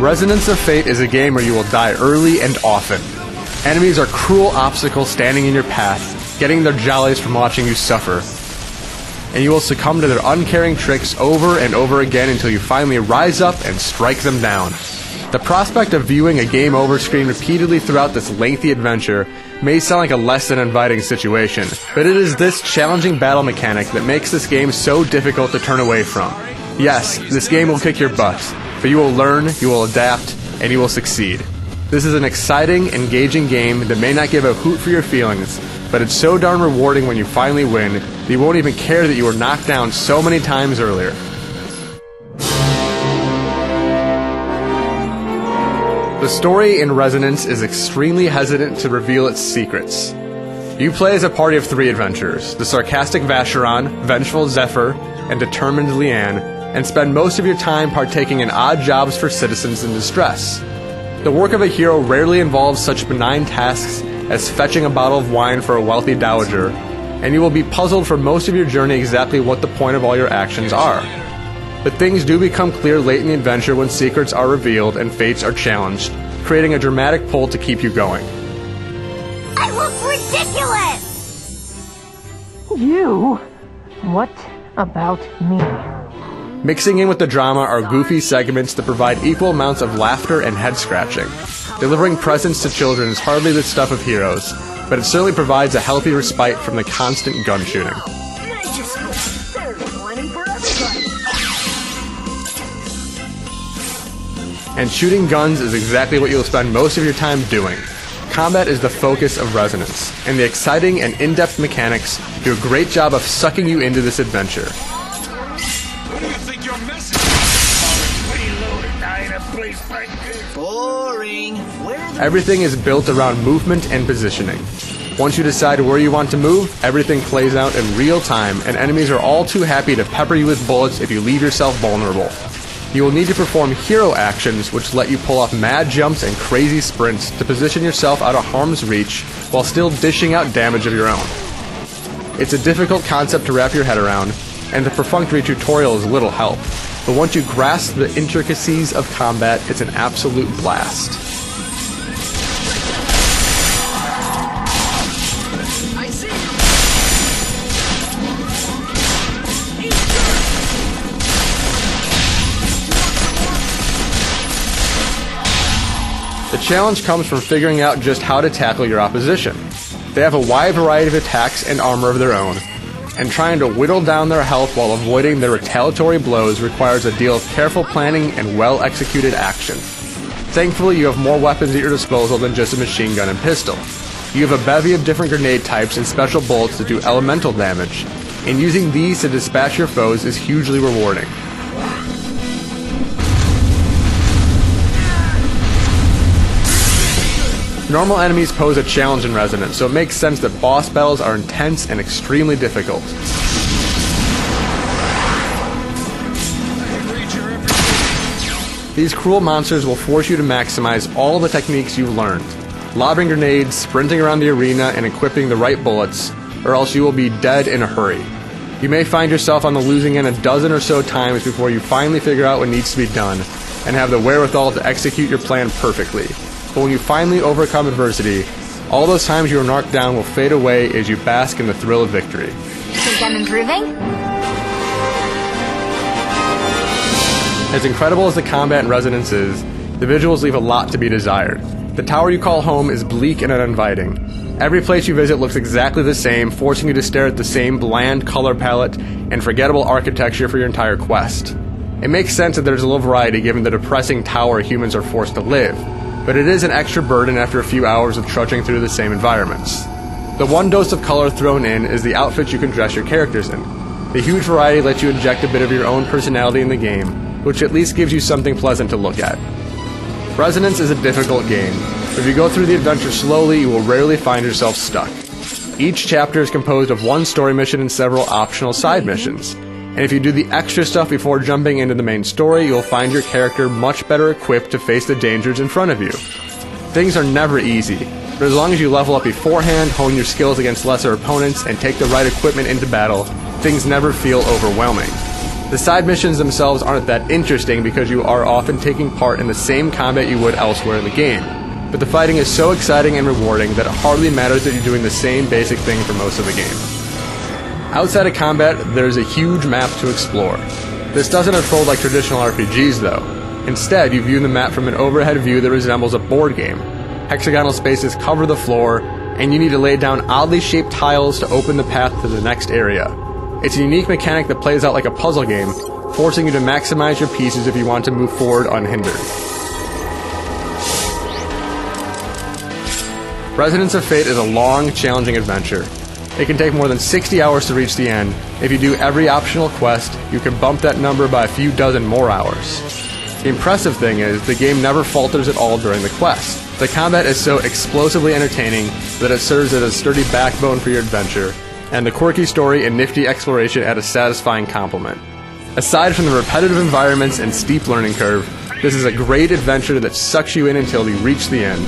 Resonance of Fate is a game where you will die early and often. Enemies are cruel obstacles standing in your path, getting their jollies from watching you suffer. And you will succumb to their uncaring tricks over and over again until you finally rise up and strike them down. The prospect of viewing a game over screen repeatedly throughout this lengthy adventure may sound like a less than inviting situation, but it is this challenging battle mechanic that makes this game so difficult to turn away from. Yes, this game will kick your butt, but you will learn, you will adapt, and you will succeed. This is an exciting, engaging game that may not give a hoot for your feelings, but it's so darn rewarding when you finally win that you won't even care that you were knocked down so many times earlier. The story in Resonance is extremely hesitant to reveal its secrets. You play as a party of 3 adventurers, the sarcastic Vacheron, vengeful Zephyr, and determined Leanne, and spend most of your time partaking in odd jobs for citizens in distress. The work of a hero rarely involves such benign tasks as fetching a bottle of wine for a wealthy dowager, and you will be puzzled for most of your journey exactly what the point of all your actions are. But things do become clear late in the adventure when secrets are revealed and fates are challenged, creating a dramatic pull to keep you going. I look ridiculous! You? What about me? Mixing in with the drama are goofy segments that provide equal amounts of laughter and head-scratching. Delivering presents to children is hardly the stuff of heroes, but it certainly provides a healthy respite from the constant gun shooting. And shooting guns is exactly what you'll spend most of your time doing. Combat is the focus of Resonance, and the exciting and in-depth mechanics do a great job of sucking you into this adventure. What do you think you're missing? Boring. Everything is built around movement and positioning. Once you decide where you want to move, everything plays out in real time, and enemies are all too happy to pepper you with bullets if you leave yourself vulnerable. You will need to perform hero actions which let you pull off mad jumps and crazy sprints to position yourself out of harm's reach while still dishing out damage of your own. It's a difficult concept to wrap your head around, and the perfunctory tutorial is little help, but once you grasp the intricacies of combat, it's an absolute blast. The challenge comes from figuring out just how to tackle your opposition. They have a wide variety of attacks and armor of their own, and trying to whittle down their health while avoiding their retaliatory blows requires a deal of careful planning and well-executed action. Thankfully, you have more weapons at your disposal than just a machine gun and pistol. You have a bevy of different grenade types and special bullets that do elemental damage, and using these to dispatch your foes is hugely rewarding. Normal enemies pose a challenge in Resonance, so it makes sense that boss battles are intense and extremely difficult. These cruel monsters will force you to maximize all the techniques you've learned. Lobbing grenades, sprinting around the arena, and equipping the right bullets, or else you will be dead in a hurry. You may find yourself on the losing end a dozen or so times before you finally figure out what needs to be done, and have the wherewithal to execute your plan perfectly. But when you finally overcome adversity, all those times you were knocked down will fade away as you bask in the thrill of victory. Think I'm improving? As incredible as the combat in Resonance is, the visuals leave a lot to be desired. The tower you call home is bleak and uninviting. Every place you visit looks exactly the same, forcing you to stare at the same bland color palette and forgettable architecture for your entire quest. It makes sense that there's a little variety given the depressing tower humans are forced to live, but it is an extra burden after a few hours of trudging through the same environments. The one dose of color thrown in is the outfits you can dress your characters in. The huge variety lets you inject a bit of your own personality in the game, which at least gives you something pleasant to look at. Resonance is a difficult game, but if you go through the adventure slowly, you will rarely find yourself stuck. Each chapter is composed of one story mission and several optional side missions. And if you do the extra stuff before jumping into the main story, you'll find your character much better equipped to face the dangers in front of you. Things are never easy, but as long as you level up beforehand, hone your skills against lesser opponents, and take the right equipment into battle, things never feel overwhelming. The side missions themselves aren't that interesting because you are often taking part in the same combat you would elsewhere in the game. But the fighting is so exciting and rewarding that it hardly matters that you're doing the same basic thing for most of the game. Outside of combat, there's a huge map to explore. This doesn't unfold like traditional RPGs though. Instead, you view the map from an overhead view that resembles a board game. Hexagonal spaces cover the floor, and you need to lay down oddly shaped tiles to open the path to the next area. It's a unique mechanic that plays out like a puzzle game, forcing you to maximize your pieces if you want to move forward unhindered. Resonance of Fate is a long, challenging adventure. It can take more than 60 hours to reach the end. If you do every optional quest, you can bump that number by a few dozen more hours. The impressive thing is, the game never falters at all during the quest. The combat is so explosively entertaining that it serves as a sturdy backbone for your adventure, and the quirky story and nifty exploration add a satisfying complement. Aside from the repetitive environments and steep learning curve, this is a great adventure that sucks you in until you reach the end.